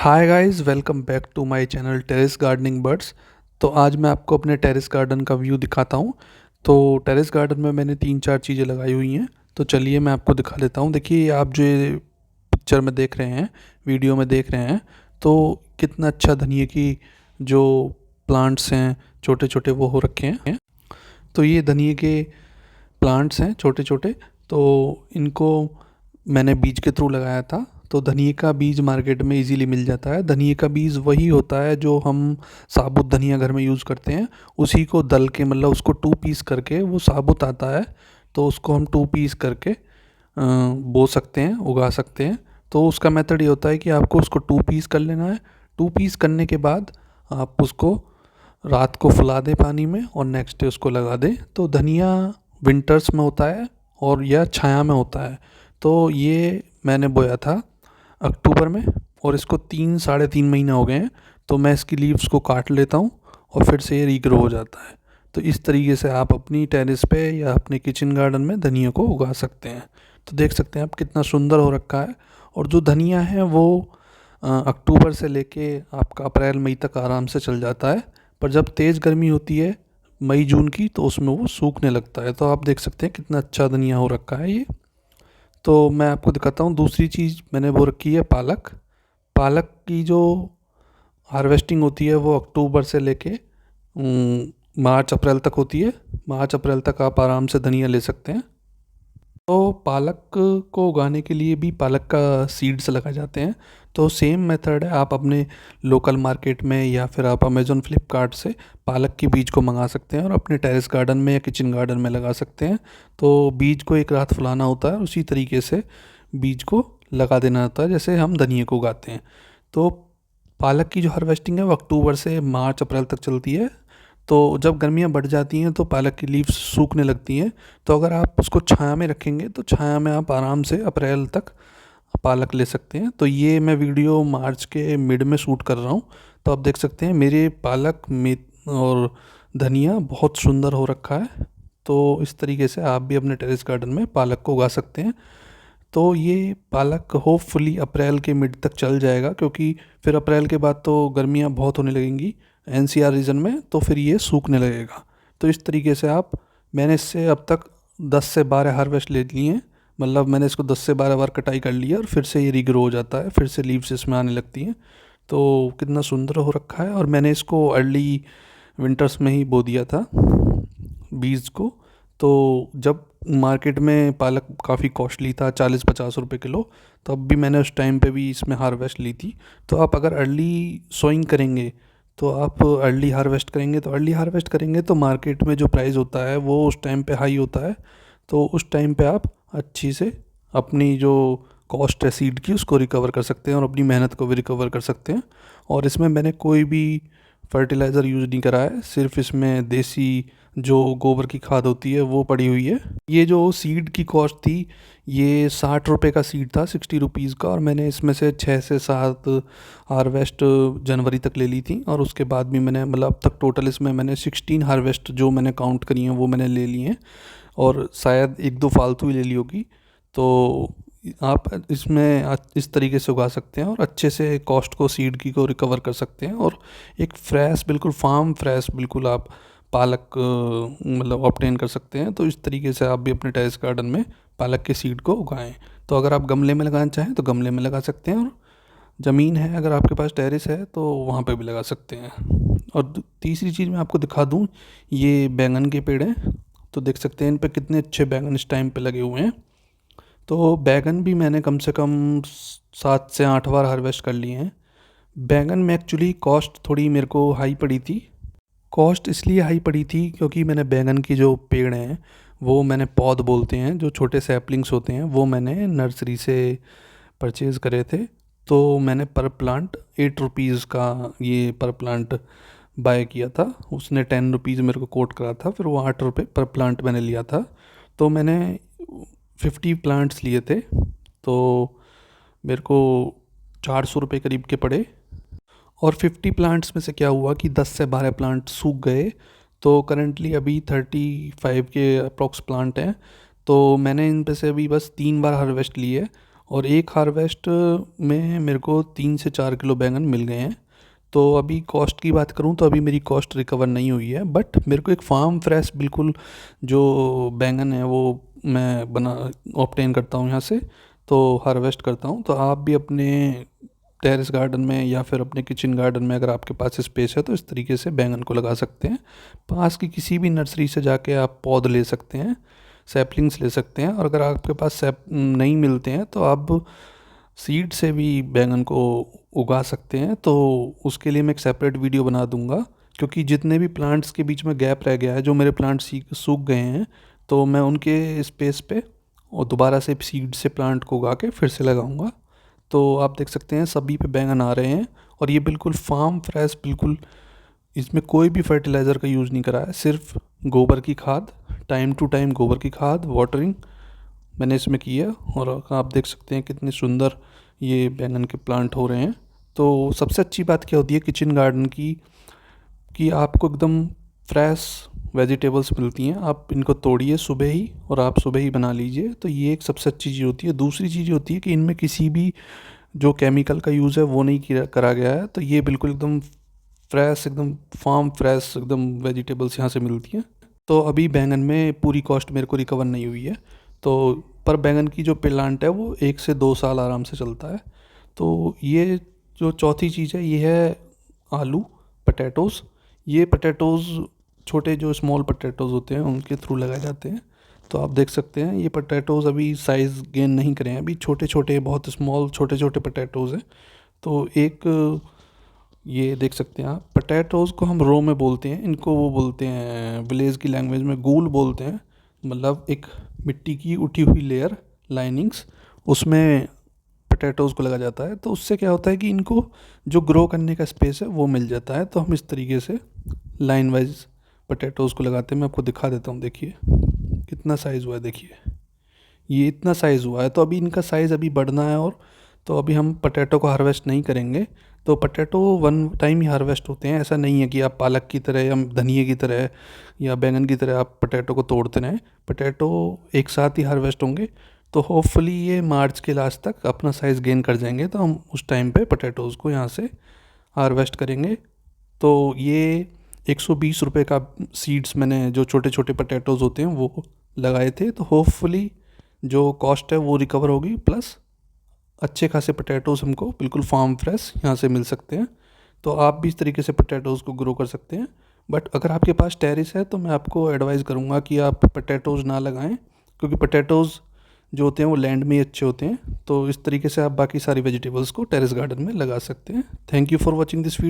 Hi guys, welcome back to my channel terrace gardening birds. तो आज मैं आपको अपने टेरेस गार्डन का व्यू दिखाता हूँ। तो टेरेस गार्डन में मैंने 3-4 चीज़ें लगाई हुई हैं। तो चलिए मैं आपको दिखा देता हूँ। देखिए, आप जो ये पिक्चर में देख रहे हैं, वीडियो में देख रहे हैं, तो कितना अच्छा धनिया की जो प्लांट्स हैं छोटे छोटे वो हो रखे हैं। तो ये धनिया के प्लांट्स हैं छोटे छोटे। तो इनको मैंने बीज के थ्रू लगाया था। तो धनिया का बीज मार्केट में इजीली मिल जाता है। धनिया का बीज वही होता है जो हम साबुत धनिया घर में यूज़ करते हैं, उसी को दल के मतलब उसको 2 पीस करके वो साबुत आता है। तो उसको हम 2 पीस करके बो सकते हैं, उगा सकते हैं। तो उसका मेथड ये होता है कि आपको उसको 2 पीस कर लेना है। 2 पीस करने के बाद आप उसको रात को फुला दें पानी में और नेक्स्ट डे उसको लगा दें। तो धनिया विंटर्स में होता है और यह छाया में होता है। तो ये मैंने बोया था अक्टूबर में और इसको 3 साढ़े 3 महीने हो गए हैं। तो मैं इसकी लीव्स को काट लेता हूँ और फिर से ये रीग्रो हो जाता है। तो इस तरीके से आप अपनी टेरेस पे या अपने किचन गार्डन में धनिया को उगा सकते हैं। तो देख सकते हैं आप कितना सुंदर हो रखा है। और जो धनिया है वो अक्टूबर से लेके आपका अप्रैल मई तक आराम से चल जाता है। पर जब तेज़ गर्मी होती है मई जून की, तो उसमें वो सूखने लगता है। तो आप देख सकते हैं कितना अच्छा धनिया हो रखा है ये। तो मैं आपको दिखाता हूँ। दूसरी चीज़ मैंने वो रखी है पालक। पालक की जो हार्वेस्टिंग होती है वो अक्टूबर से लेके मार्च अप्रैल तक होती है। मार्च अप्रैल तक आप आराम से धनिया ले सकते हैं। तो पालक को उगाने के लिए भी पालक का सीड्स लगाए जाते हैं। तो सेम मेथड है, आप अपने लोकल मार्केट में या फिर आप अमेज़ॉन फ्लिपकार्ट से पालक के बीज को मंगा सकते हैं और अपने टेरेस गार्डन में या किचन गार्डन में लगा सकते हैं। तो बीज को एक रात फुलाना होता है, उसी तरीके से बीज को लगा देना होता है जैसे हम धनिया को उगाते हैं। तो पालक की जो हार्वेस्टिंग है वो अक्टूबर से मार्च अप्रैल तक चलती है। तो जब गर्मियाँ बढ़ जाती हैं तो पालक की लीव्स सूखने लगती हैं। तो अगर आप उसको छाया में रखेंगे तो छाया में आप आराम से अप्रैल तक पालक ले सकते हैं। तो ये मैं वीडियो मार्च के मिड में शूट कर रहा हूँ। तो आप देख सकते हैं मेरे पालक में और धनिया बहुत सुंदर हो रखा है। तो इस तरीके से आप भी अपने टेरेस गार्डन में पालक को उगा सकते हैं। तो ये पालक होपफुली अप्रैल के मिड तक चल जाएगा, क्योंकि फिर अप्रैल के बाद तो गर्मियाँ बहुत होने लगेंगी एनसीआर रीजन में, तो फिर ये सूखने लगेगा। तो इस तरीके से मैंने इससे अब तक 10 से 12 हार्वेस्ट ले लिए हैं। मतलब मैंने इसको 10 से 12 बार कटाई कर लिया और फिर से ये रीग्रो हो जाता है, फिर से लीव्स इसमें आने लगती हैं। तो कितना सुंदर हो रखा है। और मैंने इसको अर्ली विंटर्स में ही बो दिया था बीज को। तो जब मार्केट में पालक काफ़ी कॉस्टली था, 40-50 रुपए किलो, तब भी मैंने उस टाइम पे भी इसमें हार्वेस्ट ली थी। तो आप अगर अर्ली सोइंग करेंगे तो आप अर्ली हार्वेस्ट करेंगे, तो अर्ली हार्वेस्ट करेंगे तो मार्केट में जो प्राइस होता है वो उस टाइम पे हाई होता है। तो उस टाइम पे आप अच्छी से अपनी जो कॉस्ट है सीड की उसको रिकवर कर सकते हैं और अपनी मेहनत को भी रिकवर कर सकते हैं। और इसमें मैंने कोई भी फर्टिलाइज़र यूज़ नहीं करा है, सिर्फ इसमें देसी जो गोबर की खाद होती है वो पड़ी हुई है। ये जो सीड की कॉस्ट थी, ये 60 रुपये का सीड था, 60 रुपीज़ का। और मैंने इसमें से 6 से 7 हार्वेस्ट जनवरी तक ले ली थी। और उसके बाद भी मैंने मतलब अब तक टोटल इसमें मैंने 16 हार्वेस्ट जो मैंने काउंट करी हैं वो मैंने ले ली हैं। और शायद 1-2 फालतू ही ले ली होगी। तो आप इसमें इस तरीके से उगा सकते हैं और अच्छे से कॉस्ट को सीड की को रिकवर कर सकते हैं। और एक फ्रेश, बिल्कुल फार्म फ्रेश, बिल्कुल आप पालक मतलब ऑब्टेन कर सकते हैं। तो इस तरीके से आप भी अपने टेरेस गार्डन में पालक के सीड को उगाएं। तो अगर आप गमले में लगाना चाहें तो गमले में लगा सकते हैं, और ज़मीन है अगर आपके पास टेरेस है तो वहाँ पे भी लगा सकते हैं। और तीसरी चीज़ मैं आपको दिखा दूँ, ये बैंगन के पेड़ हैं। तो देख सकते हैं इन पे कितने अच्छे बैंगन इस टाइम पे लगे हुए हैं। तो बैंगन भी मैंने कम से कम 7 से 8 बार हार्वेस्ट कर लिए हैं। बैंगन में एक्चुअली कॉस्ट थोड़ी मेरे को हाई पड़ी थी। कॉस्ट इसलिए हाई पड़ी थी क्योंकि मैंने बैंगन की जो पेड़ हैं वो मैंने पौध बोलते हैं, जो छोटे सैपलिंग्स होते हैं, वो मैंने नर्सरी से परचेज़ करे थे। तो मैंने पर प्लांट 8 रुपीज़ का ये पर प्लांट बाय किया था। उसने 10 रुपीज़ मेरे को कोट करा था, फिर वो 8 रुपये पर प्लांट मैंने लिया था। तो मैंने 50 प्लांट्स लिए थे। तो मेरे को 400 रुपये करीब के पड़े। और 50 प्लांट्स में से क्या हुआ कि 10 से 12 प्लांट सूख गए। तो करंटली अभी 35 के अप्रॉक्स प्लांट हैं। तो मैंने इन पे से अभी बस 3 बार हार्वेस्ट ली है और एक हार्वेस्ट में मेरे को 3 से 4 किलो बैंगन मिल गए हैं। तो अभी कॉस्ट की बात करूं तो अभी मेरी कॉस्ट रिकवर नहीं हुई है, बट मेरे को एक फार्म फ्रेश बिल्कुल जो बैंगन है वो मैं बना ऑब्टेन करता हूं यहाँ से, तो हार्वेस्ट करता हूं। तो आप भी अपने टेरेस गार्डन में या फिर अपने किचन गार्डन में अगर आपके पास स्पेस है तो इस तरीके से बैंगन को लगा सकते हैं। पास की किसी भी नर्सरी से जाके आप पौध ले सकते हैं, सैपलिंग्स ले सकते हैं। और अगर आपके पास सैप नहीं मिलते हैं तो आप सीड से भी बैंगन को उगा सकते हैं। तो उसके लिए मैं एक सेपरेट वीडियो बना दूंगा, क्योंकि जितने भी प्लांट्स के बीच में गैप रह गया है, जो मेरे प्लांट्स सूख गए हैं, तो मैं उनके स्पेस पे और दोबारा से सीड से प्लांट को उगा के फिर से लगाऊंगा। तो आप देख सकते हैं सभी पे बैंगन आ रहे हैं, और ये बिल्कुल फार्म फ्रेश, बिल्कुल इसमें कोई भी फर्टिलाइज़र का यूज़ नहीं करा है, सिर्फ गोबर की खाद, टाइम टू टाइम गोबर की खाद वाटरिंग मैंने इसमें की है। और आप देख सकते हैं कितने सुंदर ये बैंगन के प्लांट हो रहे हैं। तो सबसे अच्छी बात क्या होती है किचन गार्डन की, कि आपको एकदम फ्रेश वेजिटेबल्स मिलती हैं। आप इनको तोड़िए सुबह ही और आप सुबह ही बना लीजिए, तो ये एक सबसे अच्छी चीज़ होती है। दूसरी चीज़ होती है कि इनमें किसी भी जो केमिकल का यूज़ है वो नहीं किया करा गया है, तो ये बिल्कुल एकदम फ्रेश, एकदम फार्म फ्रेश एकदम वेजिटेबल्स यहाँ से मिलती हैं। तो अभी बैंगन में पूरी कॉस्ट मेरे को रिकवर नहीं हुई है, तो पर बैंगन की जो प्लांट है वो 1 से 2 साल आराम से चलता है। तो ये जो चौथी चीज़ है ये है आलू, पटेटोज़। ये पटेटोज़ छोटे जो स्मॉल पटेटोज़ होते हैं उनके थ्रू लगाए जाते हैं। तो आप देख सकते हैं ये पटेटोज़ अभी साइज़ गेन नहीं करे हैं, अभी छोटे छोटे बहुत स्मॉल छोटे छोटे पटेटोज़ हैं। तो एक ये देख सकते हैं आप, पटेटोज़ को हम रो में बोलते हैं, इनको वो बोलते हैं विलेज की लैंग्वेज में गूल बोलते हैं। मतलब एक मिट्टी की उठी हुई लेयर, लाइनिंग्स, उसमें पटेटोज़ को लगा जाता है। तो उससे क्या होता है कि इनको जो ग्रो करने का स्पेस है वो मिल जाता है। तो हम इस तरीके से लाइन वाइज पटेटोज़ को लगाते हैं। मैं आपको दिखा देता हूँ, देखिए कितना साइज़ हुआ है, देखिए ये इतना साइज़ हुआ है। तो अभी इनका साइज़ अभी बढ़ना है, और तो अभी हम पटेटो को हार्वेस्ट नहीं करेंगे। तो पटेटो वन टाइम ही हार्वेस्ट होते हैं, ऐसा नहीं है कि आप पालक की तरह या धनिए की तरह या बैंगन की तरह आप पटेटो को तोड़ते रहें। पटेटो एक साथ ही हार्वेस्ट होंगे। तो होपफुली ये मार्च के लास्ट तक अपना साइज़ गेन कर जाएंगे, तो हम उस टाइम पे पटेटोज़ को यहाँ से हार्वेस्ट करेंगे। तो ये 120 रुपये का सीड्स मैंने जो छोटे छोटे पटेटोज़ होते हैं वो लगाए थे। तो होपफुली जो कॉस्ट है वो रिकवर होगी, प्लस अच्छे खासे पटेटोज़ हमको बिल्कुल फार्म फ्रेश यहाँ से मिल सकते हैं। तो आप भी इस तरीके से पटेटोज़ को ग्रो कर सकते हैं। बट अगर आपके पास टेरेस है तो मैं आपको एडवाइस करूँगा कि आप पटेटोज़ ना लगाएं, क्योंकि पटेटोज़ जो होते हैं वो लैंड में ही अच्छे होते हैं। तो इस तरीके से आप बाकी सारी वेजिटेबल्स को टेरेस गार्डन में लगा सकते हैं। Thank you for watching this video.